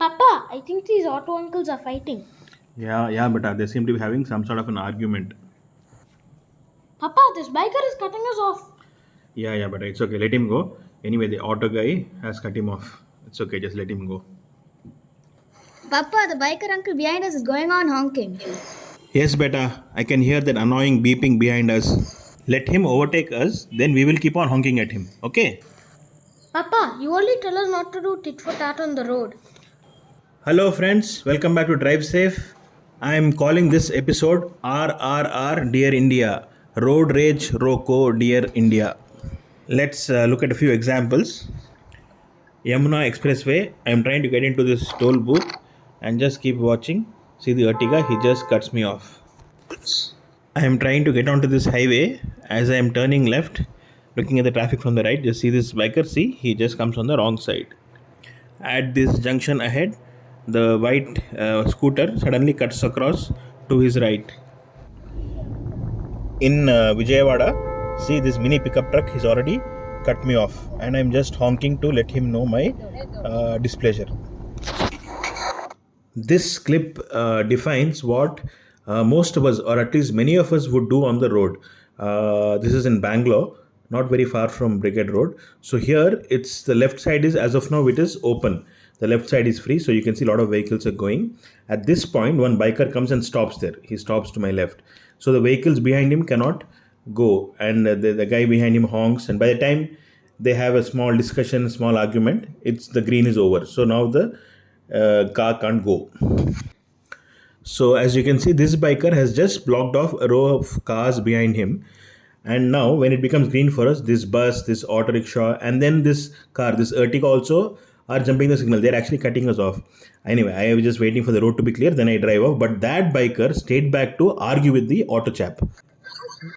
Papa, I think these auto uncles are fighting. Yeah, but they seem to be having some sort of an argument. Papa, this biker is cutting us off. Yeah, but it's okay. Let him go. Anyway, the auto guy has cut him off. It's okay. Just let him go. Papa, the biker uncle behind us is going on honking. Yes, beta. I can hear that annoying beeping behind us. Let him overtake us. Then we will keep on honking at him. Okay. Papa, you only tell us not to do tit for tat on the road. Hello, friends. Welcome back to drivesafe. I am calling this episode RRR Dear India. Road Rage Roko Dear India. Let's look at a few examples. Yamuna Expressway. I am trying to get into this toll booth and just keep watching. See the Ertiga, he just cuts me off. I am trying to get onto this highway. As I am turning left, looking at the traffic from the right, just see this biker. See, he just comes on the wrong side. At this junction ahead, the white scooter suddenly cuts across to his right. In Vijayawada, see this mini pickup truck, he's already cut me off, and I'm just honking to let him know my displeasure. This clip defines what most of us, or at least many of us, would do on the road. This is in Bangalore, not very far from Brigade Road. So here, it's the left side is, as of now, it is open. The left side is free, so you can see a lot of vehicles are going. At this point, one biker comes and stops there. He stops to my left. So the vehicles behind him cannot go, and the guy behind him honks, and by the time they have a small discussion, small argument, it's the green is over. So now the car can't go. So as you can see, this biker has just blocked off a row of cars behind him, and now when it becomes green for us, this bus, this auto rickshaw, and then this car, this Ertiga also are jumping the signal. They're actually cutting us off. Anyway, I was just waiting for the road to be clear, then I drive off, but that biker stayed back to argue with the auto chap.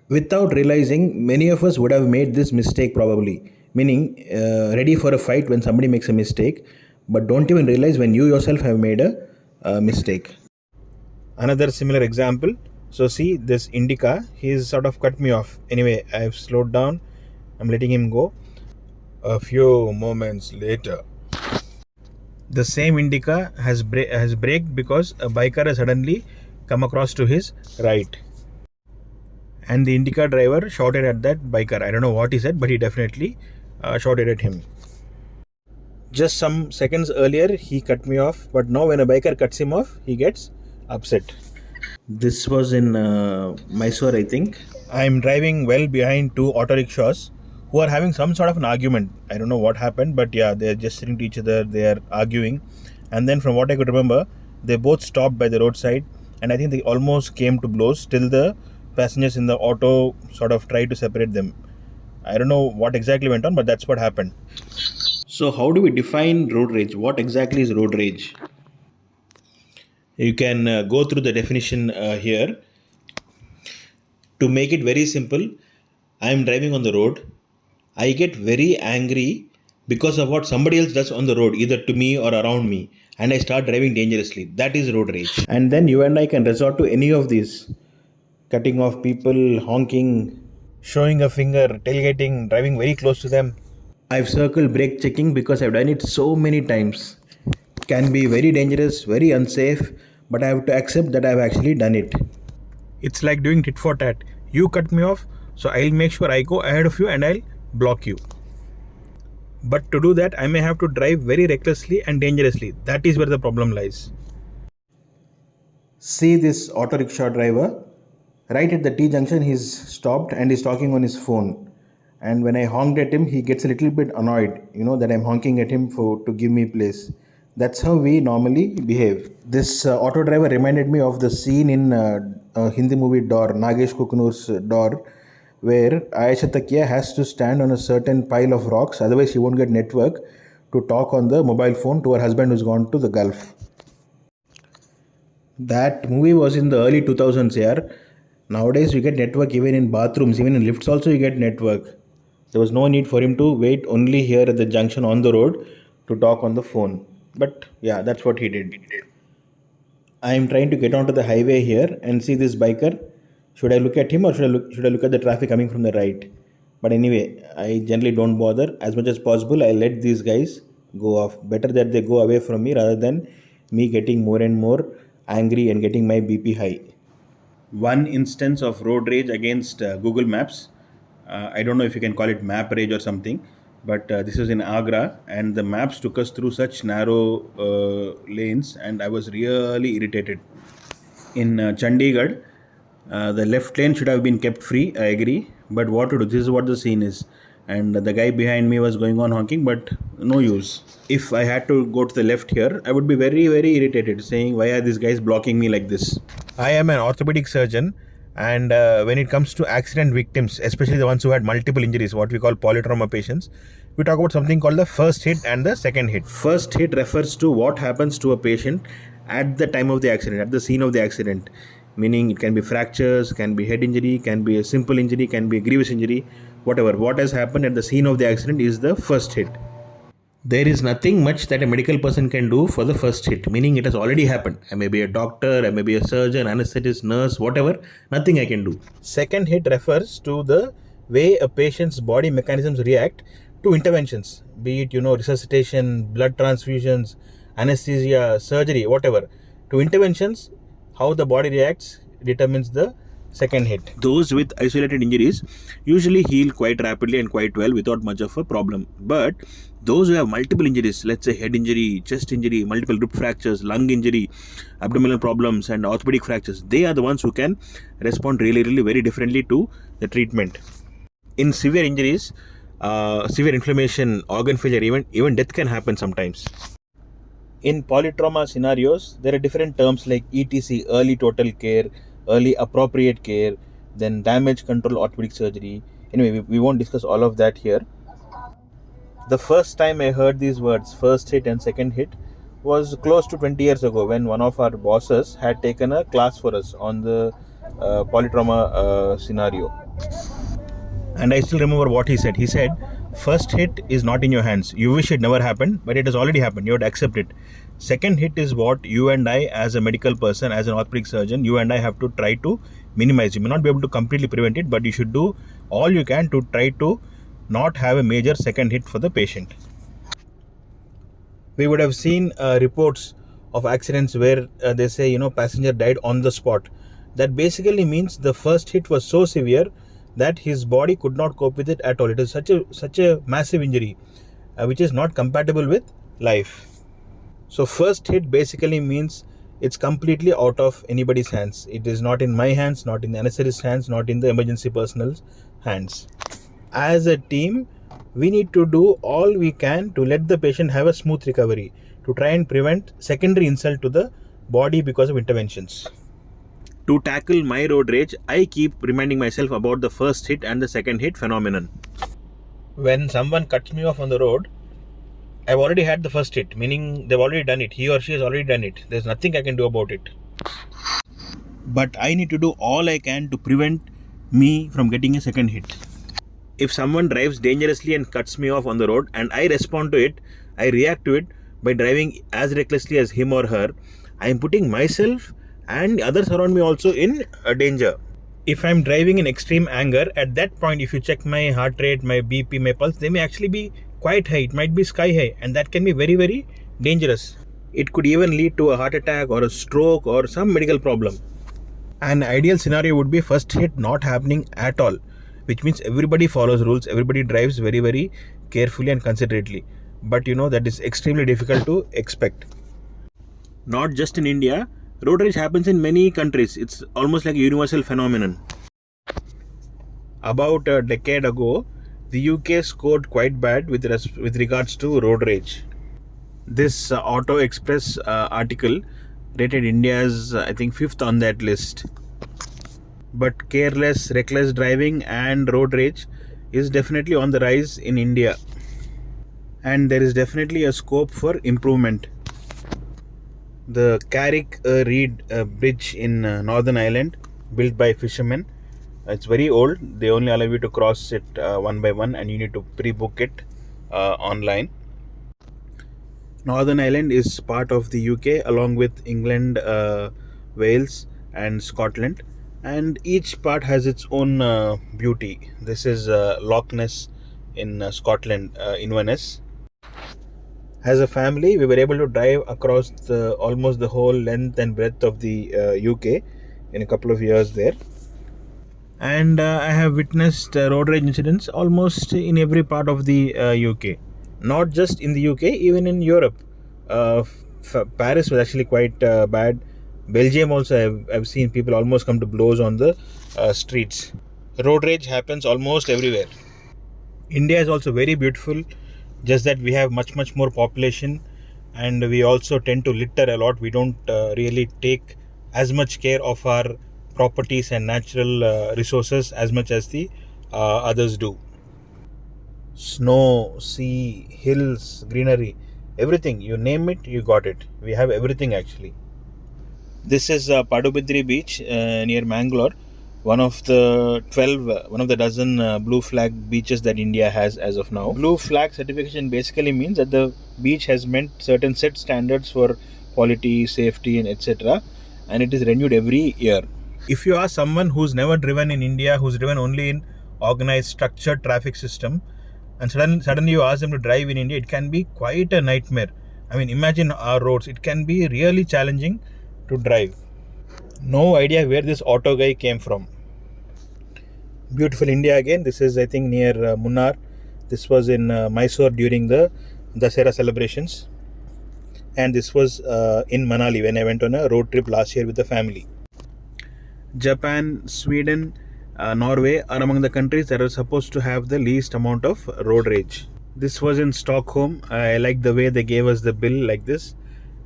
Without realizing, many of us would have made this mistake probably, meaning ready for a fight when somebody makes a mistake, but don't even realize when you yourself have made a mistake. Another similar example. So see this Indica, he's sort of cut me off. Anyway, I've slowed down. I'm letting him go. A few moments later, the same Indica has braked because a biker has suddenly come across to his right. And the Indica driver shouted at that biker. I don't know what he said, but he definitely shouted at him. Just some seconds earlier, he cut me off, but now when a biker cuts him off, he gets upset. This was in Mysore, I think. I'm driving well behind two auto rickshaws who are having some sort of an argument. I don't know what happened, but yeah, they're just sitting to each other, they are arguing. And then from what I could remember, they both stopped by the roadside, and I think they almost came to blows till the passengers in the auto sort of tried to separate them. I don't know what exactly went on, but that's what happened. So how do we define road rage? What exactly is road rage? You can go through the definition here. To make it very simple, I am driving on the road. I get very angry because of what somebody else does on the road, either to me or around me, and I start driving dangerously. That is road rage. And then you and I can resort to any of these: cutting off people, honking, showing a finger, tailgating, driving very close to them. I've circled brake checking because I've done it so many times. Can be very dangerous, very unsafe, but I have to accept that I've actually done it. It's like doing tit for tat. You cut me off, so I'll make sure I go ahead of you and I'll block you. But to do that, I may have to drive very recklessly and dangerously. That is where the problem lies. See this auto rickshaw driver. Right at the T junction, he's stopped and he's talking on his phone. And when I honked at him, he gets a little bit annoyed, that I'm honking at him to give me place. That's how we normally behave. This auto driver reminded me of the scene in a Hindi movie Door, Nagesh Kukunur's Door, where Aisha Takia has to stand on a certain pile of rocks, otherwise she won't get network to talk on the mobile phone to her husband who's gone to the Gulf. That movie was in the early 2000s, yeah. Nowadays you get network even in bathrooms, even in lifts also you get network. There was no need for him to wait only here at the junction on the road to talk on the phone. But yeah, that's what he did. I am trying to get onto the highway here and see this biker. Should I look at him or should I look at the traffic coming from the right? But anyway, I generally don't bother. As much as possible, I let these guys go off. Better that they go away from me rather than me getting more and more angry and getting my BP high. One instance of road rage against Google Maps. I don't know if you can call it map rage or something, but this was in Agra, and the maps took us through such narrow lanes, and I was really irritated. In Chandigarh, the left lane should have been kept free, I agree, but what to do? This is what the scene is. And the guy behind me was going on honking, but no use. If I had to go to the left here, I would be very, very irritated, saying, why are these guys blocking me like this? I am an orthopedic surgeon, and when it comes to accident victims, especially the ones who had multiple injuries, what we call polytrauma patients, we talk about something called the first hit and the second hit. First hit refers to what happens to a patient at the time of the accident, at the scene of the accident. Meaning it can be fractures, can be head injury, can be a simple injury, can be a grievous injury, whatever. What has happened at the scene of the accident is the first hit. There is nothing much that a medical person can do for the first hit, meaning it has already happened. I may be a doctor, I may be a surgeon, anesthetist, nurse, whatever, nothing I can do. Second hit refers to the way a patient's body mechanisms react to interventions, be it, resuscitation, blood transfusions, anesthesia, surgery, whatever. To interventions, how the body reacts determines the second hit. Those with isolated injuries usually heal quite rapidly and quite well without much of a problem. But those who have multiple injuries, let's say head injury, chest injury, multiple rib fractures, lung injury, abdominal problems and orthopedic fractures, they are the ones who can respond really, really very differently to the treatment. In severe injuries, severe inflammation, organ failure, even death can happen sometimes. In polytrauma scenarios, there are different terms like ETC, early total care, early appropriate care, then damage control orthopedic surgery. Anyway, we won't discuss all of that here. The first time I heard these words, first hit and second hit, was close to 20 years ago when one of our bosses had taken a class for us on the polytrauma scenario. And I still remember what he said. He said, first hit is not in your hands. You wish it never happened, but it has already happened. You have to accept it. Second hit is what you and I, as a medical person, as an orthopedic surgeon, you and I have to try to minimize. You may not be able to completely prevent it, but you should do all you can to try to not have a major second hit for the patient. We would have seen reports of accidents where they say, passenger died on the spot. That basically means the first hit was so severe that his body could not cope with it at all. It is such a massive injury, which is not compatible with life. So first hit basically means it's completely out of anybody's hands. It is not in my hands, not in the anesthetist's hands, not in the emergency personnel's hands. As a team, we need to do all we can to let the patient have a smooth recovery, to try and prevent secondary insult to the body because of interventions. To tackle my road rage, I keep reminding myself about the first hit and the second hit phenomenon. When someone cuts me off on the road, I've already had the first hit, meaning they've already done it. He or she has already done it. There's nothing I can do about it. But I need to do all I can to prevent me from getting a second hit. If someone drives dangerously and cuts me off on the road and I respond to it, I react to it by driving as recklessly as him or her, I am putting myself and others around me also in danger. If I'm driving in extreme anger, at that point, if you check my heart rate, my BP, my pulse, they may actually be quite high. It might be sky high, and that can be very, very dangerous. It could even lead to a heart attack or a stroke or some medical problem. An ideal scenario would be first hit not happening at all, which means everybody follows rules, everybody drives very, very carefully and considerately. But that is extremely difficult to expect. Not just in India, road rage happens in many countries. It's almost like a universal phenomenon. About a decade ago, the UK scored quite bad with regards to road rage. This Auto Express article rated India as, I think, 5th on that list. But careless, reckless driving and road rage is definitely on the rise in India. And there is definitely a scope for improvement. The Carrick Reed Bridge in Northern Ireland, built by fishermen. It's very old. They only allow you to cross it one by one, and you need to pre-book it online. Northern Ireland is part of the UK along with England, Wales and Scotland, and each part has its own beauty. This is Loch Ness in Scotland, Inverness. As a family, we were able to drive across almost the whole length and breadth of the UK in a couple of years there. And I have witnessed road rage incidents almost in every part of the UK. Not just in the UK, even in Europe. Paris was actually quite bad. Belgium also, I've seen people almost come to blows on the streets. Road rage happens almost everywhere. India is also very beautiful, just that we have much more population, and we also tend to litter a lot. We don't really take as much care of our properties and natural resources as much as the others do. Snow, sea, hills, greenery, everything, you name it, you got it. We have everything actually. This is Padubidri beach near Mangalore, one of the dozen blue flag beaches that India has as of now. Blue flag certification basically means that the beach has met certain set standards for quality, safety, and etc. And it is renewed every year. If you ask someone who's never driven in India, who's driven only in organized, structured traffic system, and suddenly you ask them to drive in India, it can be quite a nightmare. I mean, imagine our roads. It can be really challenging to drive. No idea where this auto guy came from. Beautiful India again. This is, I think, near Munnar. This was in Mysore during the Dasera celebrations. And this was in Manali when I went on a road trip last year with the family. Japan, Sweden, Norway are among the countries that are supposed to have the least amount of road rage. This was in Stockholm. I like the way they gave us the bill like this.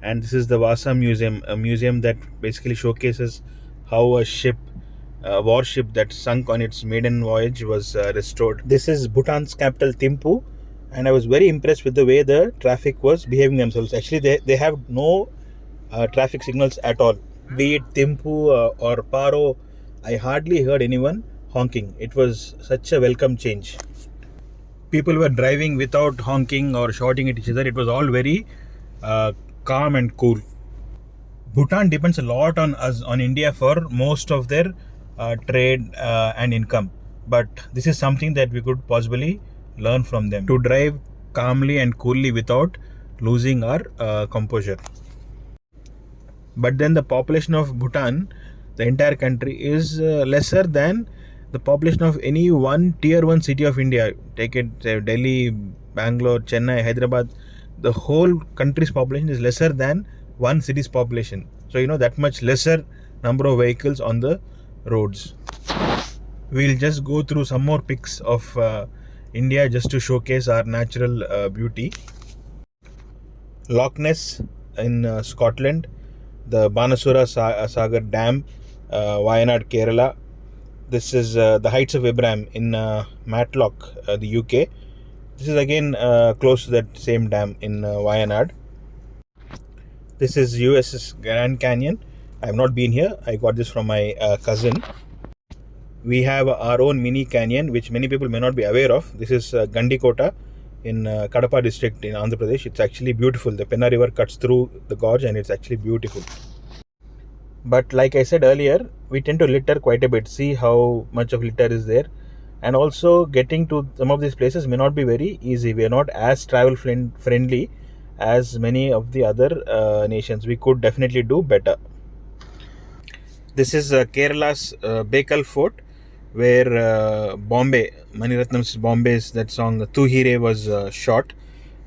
And this is the Vasa Museum, a museum that basically showcases how a warship that sunk on its maiden voyage was restored. This is Bhutan's capital, Thimphu, and I was very impressed with the way the traffic was behaving themselves. Actually, they have no traffic signals at all. Be it Thimphu or Paro, I hardly heard anyone honking. It was such a welcome change. People were driving without honking or shouting at each other. It was all very calm and cool. Bhutan depends a lot on us, on India, for most of their trade and income. But this is something that we could possibly learn from them, to drive calmly and coolly without losing our composure. But then the population of Bhutan, the entire country, is lesser than the population of any one tier 1 city of India. Take it Delhi, Bangalore, Chennai, Hyderabad. The whole country's population is lesser than one city's population. So, that much lesser number of vehicles on the roads. We'll just go through some more pics of India just to showcase our natural beauty. Loch Ness in Scotland, the Banasura Sagar Dam, Wayanad, Kerala. This is the Heights of Abraham in Matlock, the UK. This is again close to that same dam in Wayanad. This is US's Grand Canyon. I have not been here. I got this from my cousin. We have our own mini canyon, which many people may not be aware of. This is Gandikota in Kadapa district in Andhra Pradesh. It's actually beautiful. The Penna River cuts through the gorge and it's actually beautiful. But like I said earlier, we tend to litter quite a bit. See how much of litter is there. And also getting to some of these places may not be very easy. We are not as travel friendly as many of the other nations. We could definitely do better. This is Kerala's Bekal Fort, where Bombay, Mani Ratnam's Bombay's that song Tu Hire was shot.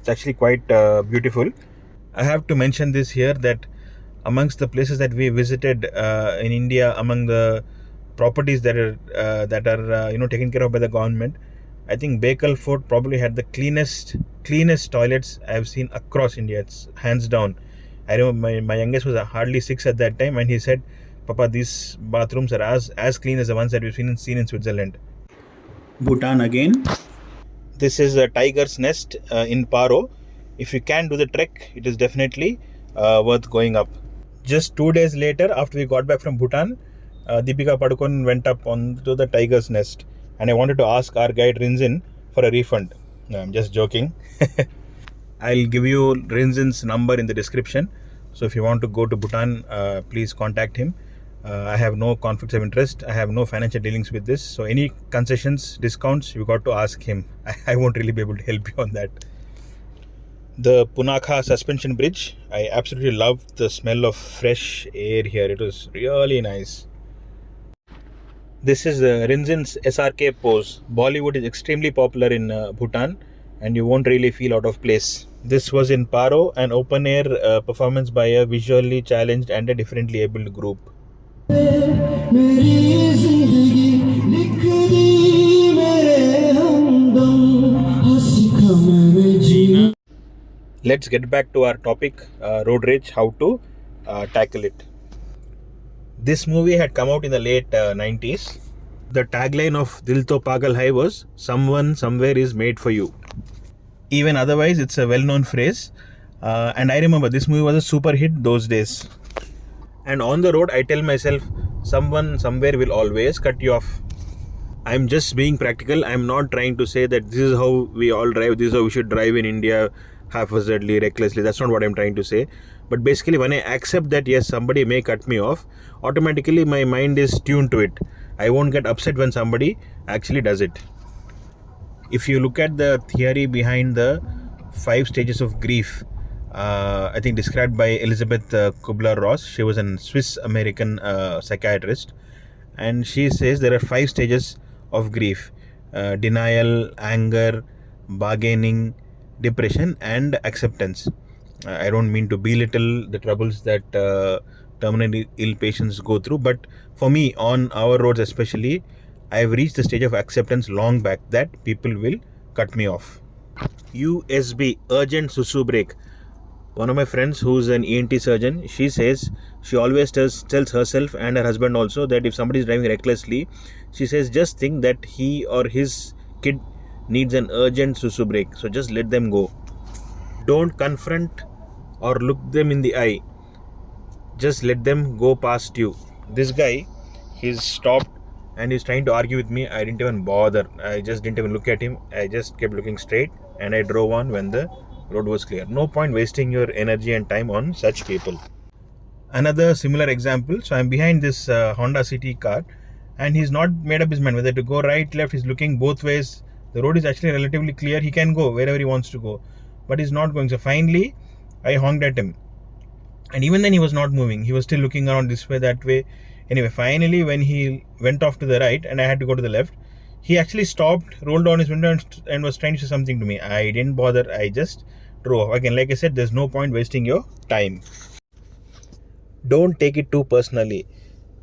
It's actually quite beautiful. I have to mention this here, that amongst the places that we visited in India, among the properties that are taken care of by the government, I think Bekal Fort probably had the cleanest toilets I have seen across India. It's hands down. I remember my youngest was hardly 6 at that time, and he said, "Papa, these bathrooms are as clean as the ones that we've seen in Switzerland." Bhutan again. This is a tiger's nest in Paro. If you can do the trek, it is definitely worth going up. Just 2 days later, after we got back from Bhutan, Deepika Padukone went up onto the tiger's nest, and I wanted to ask our guide Rinzin for a refund. No, I'm just joking. I'll give you Rinzin's number in the description. So if you want to go to Bhutan, please contact him. I have no conflicts of interest. I have no financial dealings with this. So any concessions, discounts, you got to ask him. I won't really be able to help you on that. The Punakha suspension bridge. I absolutely loved the smell of fresh air here. It was really nice. This is the Rinzin's SRK pose. Bollywood is extremely popular in Bhutan, and you won't really feel out of place. This was in Paro, an open air performance by a visually challenged and a differently abled group. Let's get back to our topic, road rage, how to tackle it. This movie had come out in the late 90s. The tagline of Dil To Pagal Hai was "Someone somewhere is made for you." Even otherwise, it's a well-known phrase. And I remember this movie was a super hit those days. And on the road, I tell myself, someone somewhere will always cut you off. I'm just being practical. I'm not trying to say that this is how we all drive, this is how we should drive in India, haphazardly, recklessly. That's not what I'm trying to say. But basically, when I accept that, yes, somebody may cut me off, automatically my mind is tuned to it. I won't get upset when somebody actually does it. If you look at the theory behind the 5 stages of grief, I think described by Elizabeth Kubler-Ross, she was a Swiss-American psychiatrist, and she says there are 5 stages of grief: denial, anger, bargaining, depression, and acceptance. I don't mean to belittle the troubles that terminally ill patients go through, but for me, on our roads especially, I've reached the stage of acceptance long back that people will cut me off. USB, urgent susu break. One of my friends who's an ENT surgeon, she says she always tells herself and her husband also that if somebody is driving recklessly, she says just think that he or his kid needs an urgent susu break. So just let them go. Don't confront or look them in the eye. Just let them go past you. This guy, he's stopped and he's trying to argue with me. I didn't even bother. I just didn't even look at him. I just kept looking straight and I drove on when the road was clear. No point wasting your energy and time on such people. Another similar example. So I'm behind this Honda City car and he's not made up his mind whether to go right, left. He's looking both ways. The road is actually relatively clear. He can go wherever he wants to go, but he's not going. So finally I honked at him, and even then he was not moving. He was still looking around this way, that way. Anyway, finally when he went off to the right and I had to go to the left, he actually stopped, rolled down his window and was trying to say something to me. I didn't bother. I just drove off. Again, like I said, there's no point wasting your time. Don't take it too personally.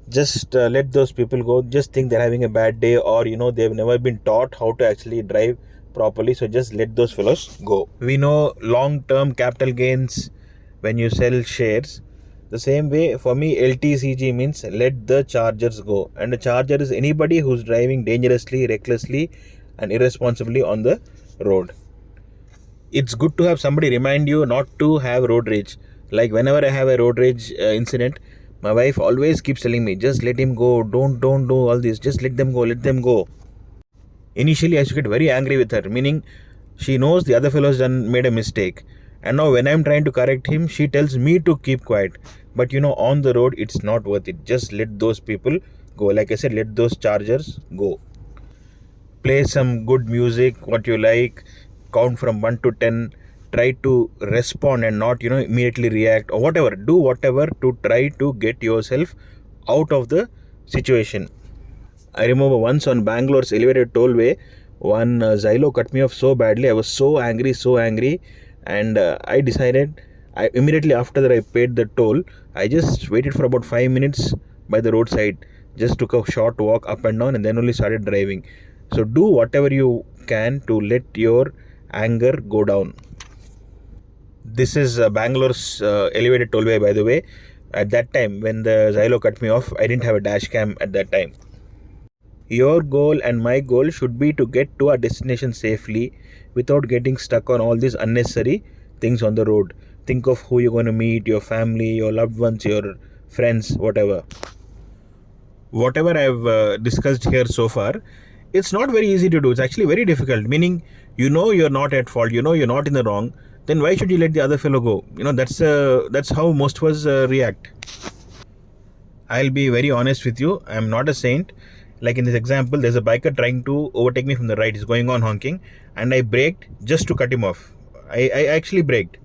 Just let those people go. Just think they're having a bad day, or they've never been taught how to actually drive properly. So just let those fellows go. We know long-term capital gains when you sell shares. The same way, for me, LTCG means let the chargers go. And a charger is anybody who's driving dangerously, recklessly, and irresponsibly on the road. It's good to have somebody remind you not to have road rage. Like whenever I have a road rage incident, my wife always keeps telling me, just let him go, don't do all this, just let them go. Initially, I used to get very angry with her, meaning she knows the other fellow has made a mistake. And now when I'm trying to correct him, she tells me to keep quiet. But on the road, it's not worth it. Just let those people go. Like I said, let those chargers go. Play some good music, what you like, count from 1 to 10. Try to respond and not, immediately react or whatever. Do whatever to try to get yourself out of the situation. I remember once on Bangalore's elevated tollway, one Xylo cut me off so badly. I was so angry. And I decided, immediately after that I paid the toll, I just waited for about 5 minutes by the roadside. Just took a short walk up and down and then only started driving. So do whatever you can to let your anger go down. This is Bangalore's elevated tollway, by the way. At that time, when the Xylo cut me off, I didn't have a dash cam at that time. Your goal and my goal should be to get to our destination safely without getting stuck on all these unnecessary things on the road. Think of who you're going to meet, your family, your loved ones, your friends, whatever. Whatever I've discussed here so far, it's not very easy to do. It's actually very difficult, meaning you're not at fault, you're not in the wrong. Then why should you let the other fellow go? That's how most of us react. I'll be very honest with you. I'm not a saint. Like in this example, there's a biker trying to overtake me from the right. He's going on honking and I braked just to cut him off. I actually braked.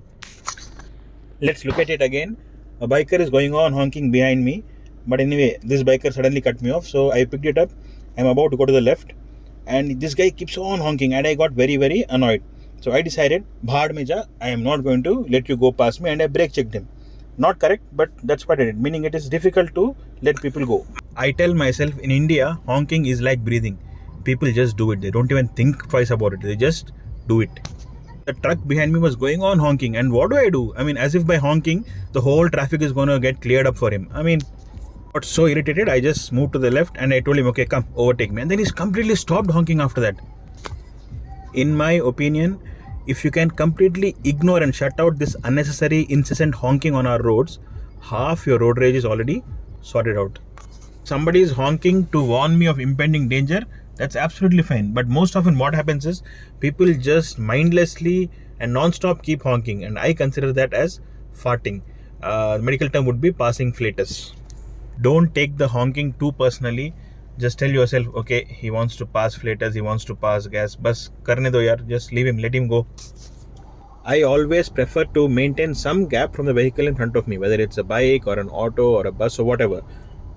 Let's look at it again. A biker is going on honking behind me, but anyway, this biker suddenly cut me off, so I picked it up. I'm about to go to the left, and this guy keeps on honking, and I got very, very annoyed. So I decided, Bhad mein ja, I am not going to let you go past me, and I brake checked him. Not correct, but that's what I did, meaning it is difficult to let people go. I tell myself, in India, honking is like breathing. People just do it. They don't even think twice about it. They just do it. The truck behind me was going on honking, and what do? I mean, as if by honking, the whole traffic is going to get cleared up for him. I mean, I got so irritated, I just moved to the left and I told him, okay, come, overtake me. And then he's completely stopped honking after that. In my opinion, if you can completely ignore and shut out this unnecessary, incessant honking on our roads, half your road rage is already sorted out. Somebody is honking to warn me of impending danger, that's absolutely fine. But most often what happens is people just mindlessly and non-stop keep honking, and I consider that as farting. The medical term would be passing flatus. Don't take the honking too personally. Just tell yourself, okay, he wants to pass flatus, he wants to pass gas, bas karne do yaar, just leave him, let him go. I always prefer to maintain some gap from the vehicle in front of me, whether it's a bike or an auto or a bus or whatever.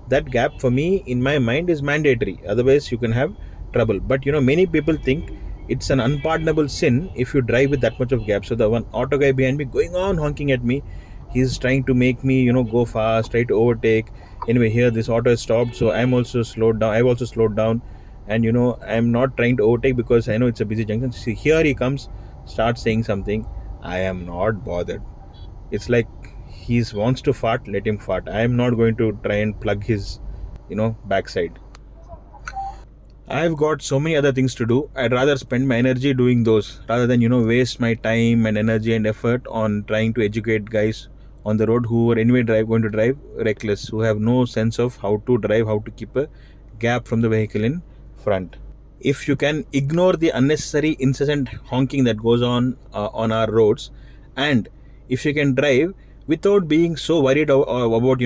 That gap for me in my mind is mandatory, otherwise you can have trouble. But many people think it's an unpardonable sin if you drive with that much of gap. So the one auto guy behind me going on honking at me, he's trying to make me go fast, try to overtake. Anyway, here this auto is stopped, so I've also slowed down, and I'm not trying to overtake because I know it's a busy junction. See, here he comes, starts saying something. I am not bothered. It's like he wants to fart, let him fart. I am not going to try and plug his backside. I've got so many other things to do. I'd rather spend my energy doing those rather than waste my time and energy and effort on trying to educate guys on the road who are anyway going to drive reckless, who have no sense of how to drive, how to keep a gap from the vehicle in front. If you can ignore the unnecessary incessant honking that goes on our roads, and if you can drive without being so worried about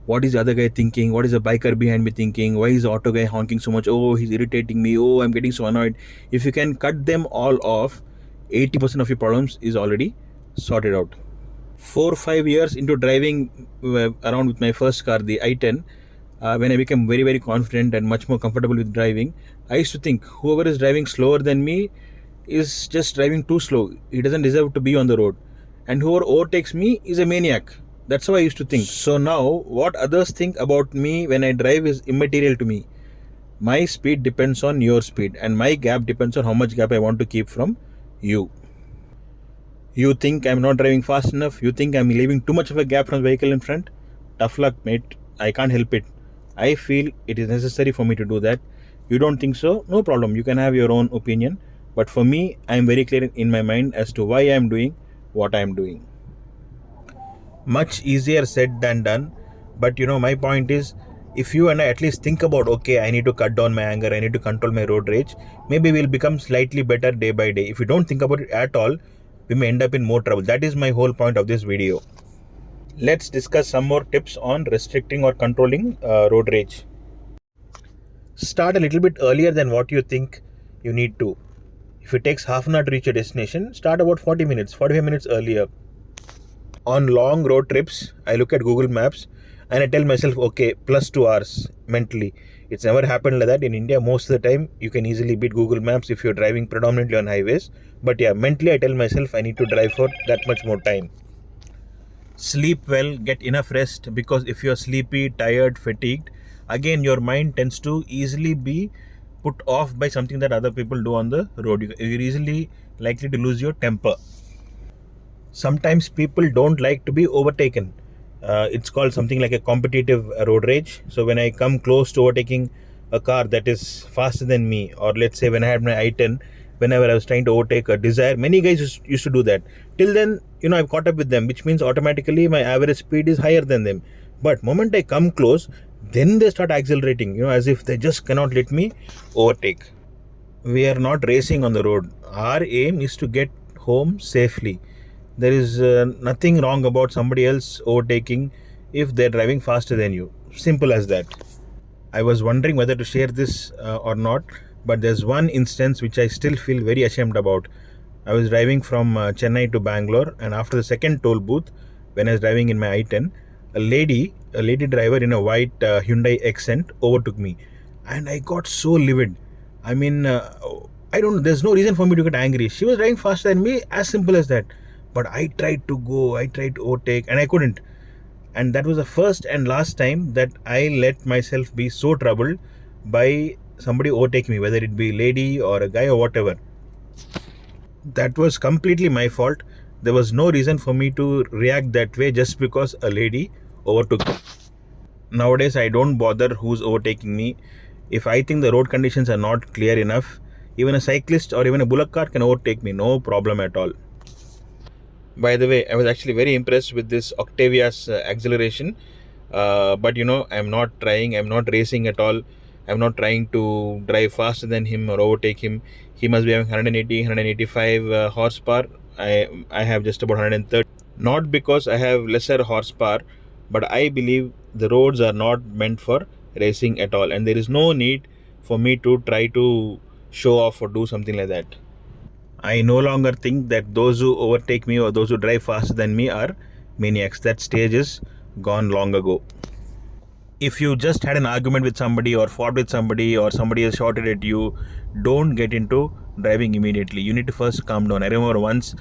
what is the other guy thinking, what is the biker behind me thinking, why is the auto guy honking so much, oh, he's irritating me, oh, I'm getting so annoyed. If you can cut them all off, 80% of your problems is already sorted out. 4 or 5 years into driving around with my first car, the i10, when I became very, very confident and much more comfortable with driving, I used to think whoever is driving slower than me is just driving too slow. He doesn't deserve to be on the road. And whoever overtakes me is a maniac. That's how I used to think. So now, what others think about me when I drive is immaterial to me. My speed depends on your speed, and my gap depends on how much gap I want to keep from you. You think I'm not driving fast enough? You think I'm leaving too much of a gap from the vehicle in front? Tough luck, mate. I can't help it. I feel it is necessary for me to do that. You don't think so? No problem. You can have your own opinion. But for me, I am very clear in my mind as to why I am doing what I am doing. Much easier said than done. But my point is, if you and I at least think about, okay, I need to cut down my anger, I need to control my road rage, maybe we'll become slightly better day by day. If you don't think about it at all, we may end up in more trouble. That is my whole point of this video. Let's discuss some more tips on restricting or controlling road rage. Start a little bit earlier than what you think you need to. If it takes half an hour to reach your destination, start about 40 minutes, 45 minutes earlier. On long road trips, I look at Google Maps and I tell myself, okay, plus 2 hours mentally. It's never happened like that. In India, most of the time, you can easily beat Google Maps if you're driving predominantly on highways. But yeah, mentally, I tell myself I need to drive for that much more time. Sleep well, get enough rest, because if you're sleepy, tired, fatigued, again, your mind tends to easily be put off by something that other people do on the road. You're easily likely to lose your temper. Sometimes people don't like to be overtaken. It's called something like a competitive road rage. So when I come close to overtaking a car that is faster than me, or let's say when I had my i10, whenever I was trying to overtake a Desire, many guys used to do that. Till then, I've caught up with them, which means automatically my average speed is higher than them. But moment I come close, then they start accelerating, as if they just cannot let me overtake. We are not racing on the road. Our aim is to get home safely. There is nothing wrong about somebody else overtaking if they're driving faster than you. Simple as that. I was wondering whether to share this or not, but there's one instance which I still feel very ashamed about. I was driving from Chennai to Bangalore, and after the second toll booth, when I was driving in my i10, a lady driver in a white Hyundai Accent overtook me, and I got so livid. I mean, I don't know. There's no reason for me to get angry. She was driving faster than me, as simple as that. But I tried to go, I tried to overtake, and I couldn't. And that was the first and last time that I let myself be so troubled by somebody overtake me, whether it be lady or a guy or whatever. That was completely my fault. There was no reason for me to react that way just because a lady overtook me. Nowadays, I don't bother who's overtaking me. If I think the road conditions are not clear enough, even a cyclist or even a bullock cart can overtake me, no problem at all. By the way, I was actually very impressed with this Octavia's acceleration. But I'm not trying, I'm not racing at all. I'm not trying to drive faster than him or overtake him. He must be having 180, 185 horsepower. I have just about 130. Not because I have lesser horsepower, but I believe the roads are not meant for racing at all. And there is no need for me to try to show off or do something like that. I no longer think that those who overtake me or those who drive faster than me are maniacs. That stage is gone long ago. If you just had an argument with somebody or fought with somebody or somebody has shouted at you, don't get into driving immediately. You need to first calm down. I remember once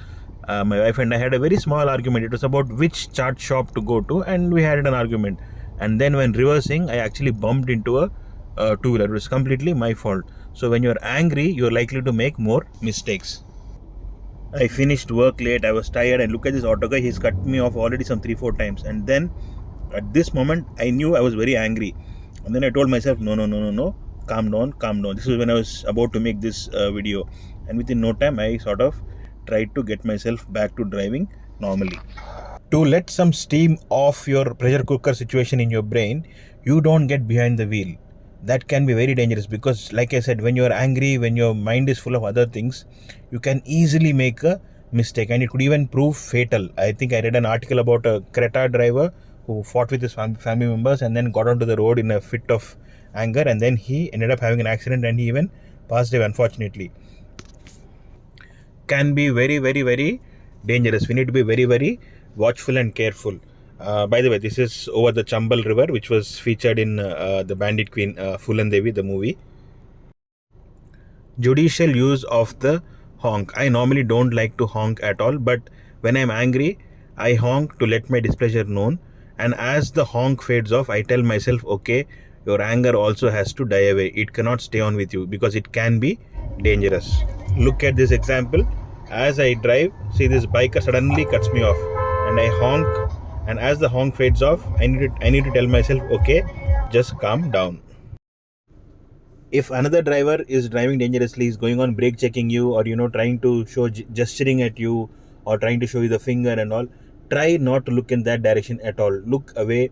my wife and I had a very small argument. It was about which chart shop to go to, and we had an argument. And then when reversing, I actually bumped into a two-wheeler. It was completely my fault. So when you're angry, you're likely to make more mistakes. I finished work late, I was tired, and look at this auto guy, he's cut me off already some 3-4 times. And then at this moment, I knew I was very angry. And then I told myself, no, calm down. This is when I was about to make this video. And within no time, I sort of tried to get myself back to driving normally. To let some steam off your pressure cooker situation in your brain, you don't get behind the wheel. That can be very dangerous because, like I said, when you're angry, when your mind is full of other things, you can easily make a mistake and it could even prove fatal. I think I read an article about a Creta driver who fought with his family members and then got onto the road in a fit of anger, and then he ended up having an accident and he even passed away, unfortunately. Can be very, very, very dangerous. We need to be very, very watchful and careful. By the way, this is over the Chambal River, which was featured in the Bandit Queen Fulan Devi, the movie. Judicial use of the honk. I normally don't like to honk at all, but when I'm angry, I honk to let my displeasure known. And as the honk fades off, I tell myself, okay, your anger also has to die away. It cannot stay on with you because it can be dangerous. Look at this example. As I drive, see this biker suddenly cuts me off and I honk. And as the honk fades off, I need to tell myself, okay, just calm down. If another driver is driving dangerously, is going on brake checking you, or trying to show gesturing at you, or trying to show you the finger and all, try not to look in that direction at all. Look away.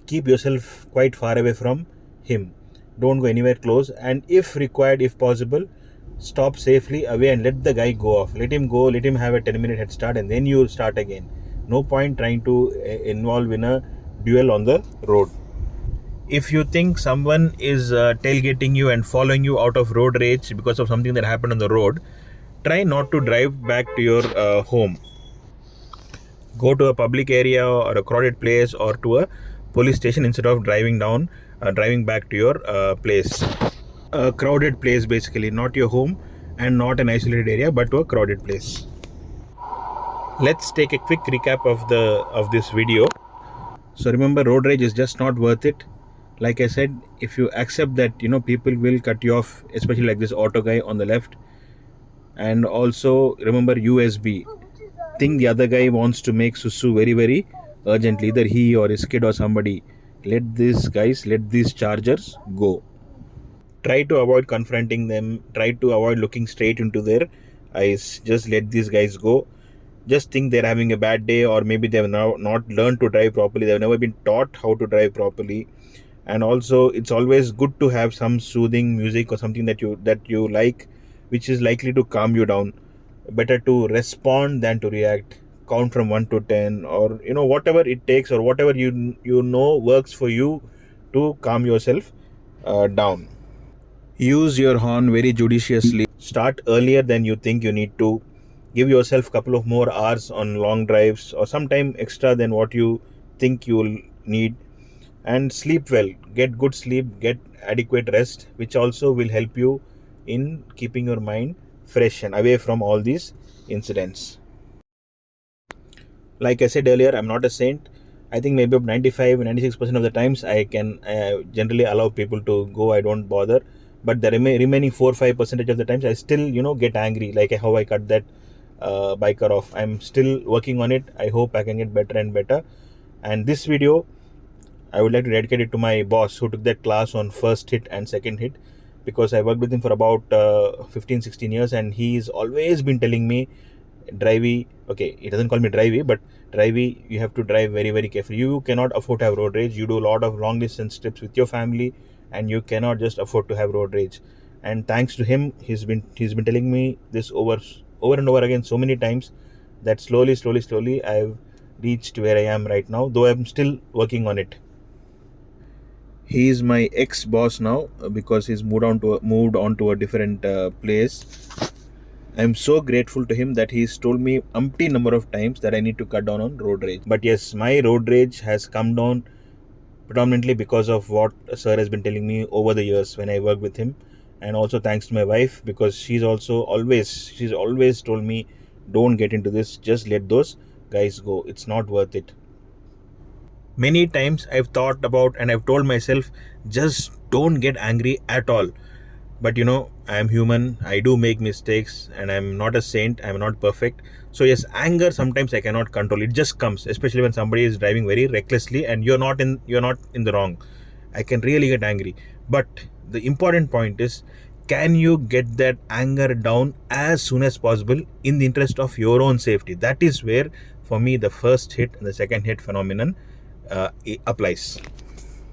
Keep yourself quite far away from him. Don't go anywhere close. And if required, if possible, stop safely away and let the guy go off. Let him go. Let him have a 10-minute head start, and then you start again. No point trying to involve in a duel on the road. If you think someone is tailgating you and following you out of road rage because of something that happened on the road, try not to drive back to your home. Go to a public area or a crowded place or to a police station instead of driving back to your place. A crowded place, basically, not your home and not an isolated area, but to a crowded place. Let's take a quick recap of this video. So remember, road rage is just not worth it. Like I said, if you accept that people will cut you off, especially like this auto guy on the left, and also remember USB. Think the other guy wants to make susu very, very urgently, either he or his kid or somebody. Let these chargers go. Try to avoid confronting them. Try to avoid looking straight into their eyes. Just let these guys go. Just think they're having a bad day, or maybe they've now not learned to drive properly. They've never been taught how to drive properly. And also, it's always good to have some soothing music or something that you like, which is likely to calm you down. Better to respond than to react. Count from 1 to 10, or whatever it takes, or whatever works for you to calm yourself down. Use your horn very judiciously. Start earlier than you think you need to. give yourself a couple of more hours on long drives or some time extra than what you think you'll need, and sleep well, get good sleep, get adequate rest, which also will help you in keeping your mind fresh and away from all these incidents. Like I said earlier, I'm not a saint. I think maybe 95-96% of the times I can generally allow people to go. I don't bother. But the remaining 4-5% of the times I still get angry, like how I cut that biker off. I'm still working on it. I hope I can get better and better. And this video I would like to dedicate it to my boss who took that class on first hit and second hit, because I worked with him for about 15-16 years, and he's always been telling me, drivey, okay, he doesn't call me drivey, but drivey, you have to drive very, very carefully. You cannot afford to have road rage. You do a lot of long distance trips with your family, and you cannot just afford to have road rage. And thanks to him, he's been telling me this over and over again so many times, that slowly I've reached where I am right now, though I'm still working on it. He is my ex-boss now because he's moved on to a different place. I'm so grateful to him that he's told me umpty number of times that I need to cut down on road rage. But yes, my road rage has come down predominantly because of what sir has been telling me over the years when I work with him, and also thanks to my wife, because she's always told me, don't get into this, just let those guys go, it's not worth it. Many times I've thought about and I've told myself, just don't get angry at all. But I'm human, I do make mistakes, and I'm not a saint, I'm not perfect. So yes, anger sometimes I cannot control. It just comes, especially when somebody is driving very recklessly and you're not in the wrong. I can really get angry. But the important point is, can you get that anger down as soon as possible in the interest of your own safety? That is where, for me, the first hit and the second hit phenomenon applies.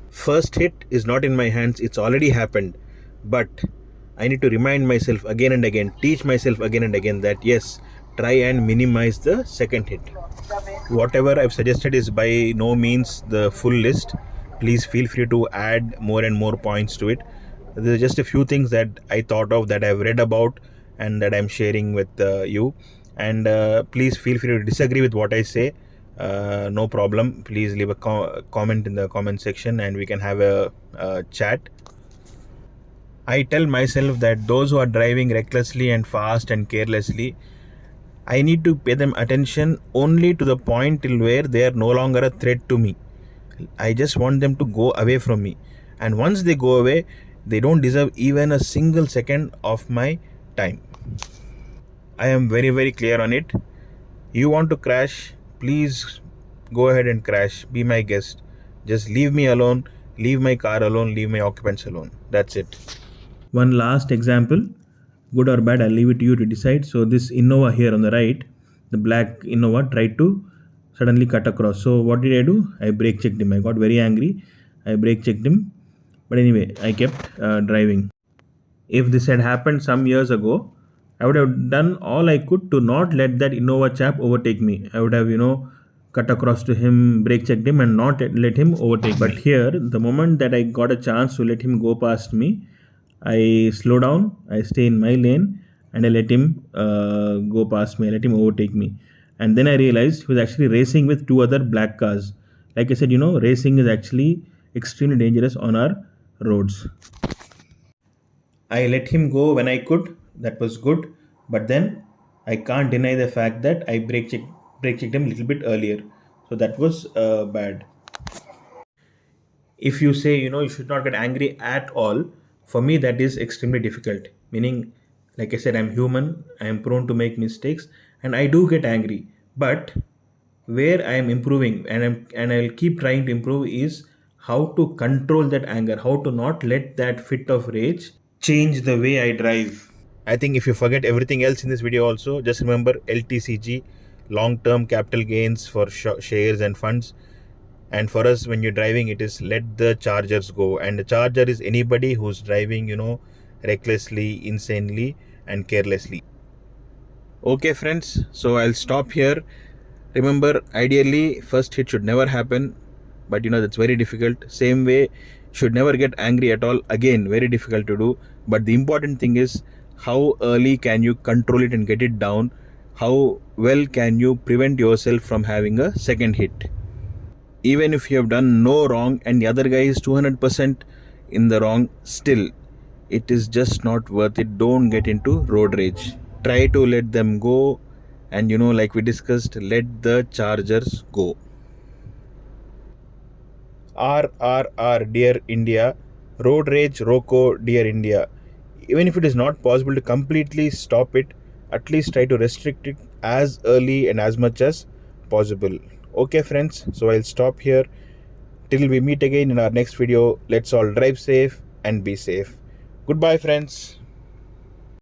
First hit is not in my hands, it's already happened, but I need to remind myself again and again, teach myself again and again that yes, try and minimize the second hit. Whatever I've suggested is by no means the full list. Please feel free to add more and more points to it. There are just a few things that I thought of, that I've read about, and that I'm sharing with you. And please feel free to disagree with what I say. No problem. Please leave a comment in the comment section and we can have a chat. I tell myself that those who are driving recklessly and fast and carelessly, I need to pay them attention only to the point till where they are no longer a threat to me. I just want them to go away from me. And once they go away, they don't deserve even a single second of my time. I am very, very clear on it. You want to crash? Please go ahead and crash. Be my guest. Just leave me alone. Leave my car alone. Leave my occupants alone. That's it. One last example, good or bad, I'll leave it to you to decide. So this Innova here on the right, the black Innova, tried to suddenly cut across. So what did I do? I brake checked him. I got very angry. I brake checked him. But anyway, I kept driving. If this had happened some years ago, I would have done all I could to not let that Innova chap overtake me. I would have, cut across to him, brake checked him, and not let him overtake me. But here, the moment that I got a chance to let him go past me, I slow down, I stay in my lane, and I let him go past me, I let him overtake me. And then I realized he was actually racing with two other black cars. Like I said, racing is actually extremely dangerous on our roads. I let him go when I could, that was good, but then I can't deny the fact that I brake checked him a little bit earlier. So that was bad. If you say, you should not get angry at all, for me that is extremely difficult. Meaning, like I said, I'm human, I'm prone to make mistakes, and I do get angry. But where I am improving, and I'll keep trying to improve, is how to control that anger, how to not let that fit of rage change the way I drive. I think if you forget everything else in this video also, just remember LTCG, long-term capital gains for shares and funds. And for us, when you're driving, it is let the chargers go. And the charger is anybody who's driving, recklessly, insanely, and carelessly. Okay, friends. So I'll stop here. Remember, ideally, first hit should never happen. But that's very difficult. Same way, should never get angry at all. Again, very difficult to do. But the important thing is, how early can you control it and get it down? how well can you prevent yourself from having a second hit? Even if you have done no wrong and the other guy is 200% in the wrong, still it is just not worth it. Don't get into road rage. Try to let them go, and like we discussed, let the chargers go. RRR, dear India. Road rage, Roko, dear India. Even if it is not possible to completely stop it, at least try to restrict it as early and as much as possible. Okay, friends, so I'll stop here. Till we meet again in our next video, let's all drive safe and be safe. Goodbye, friends.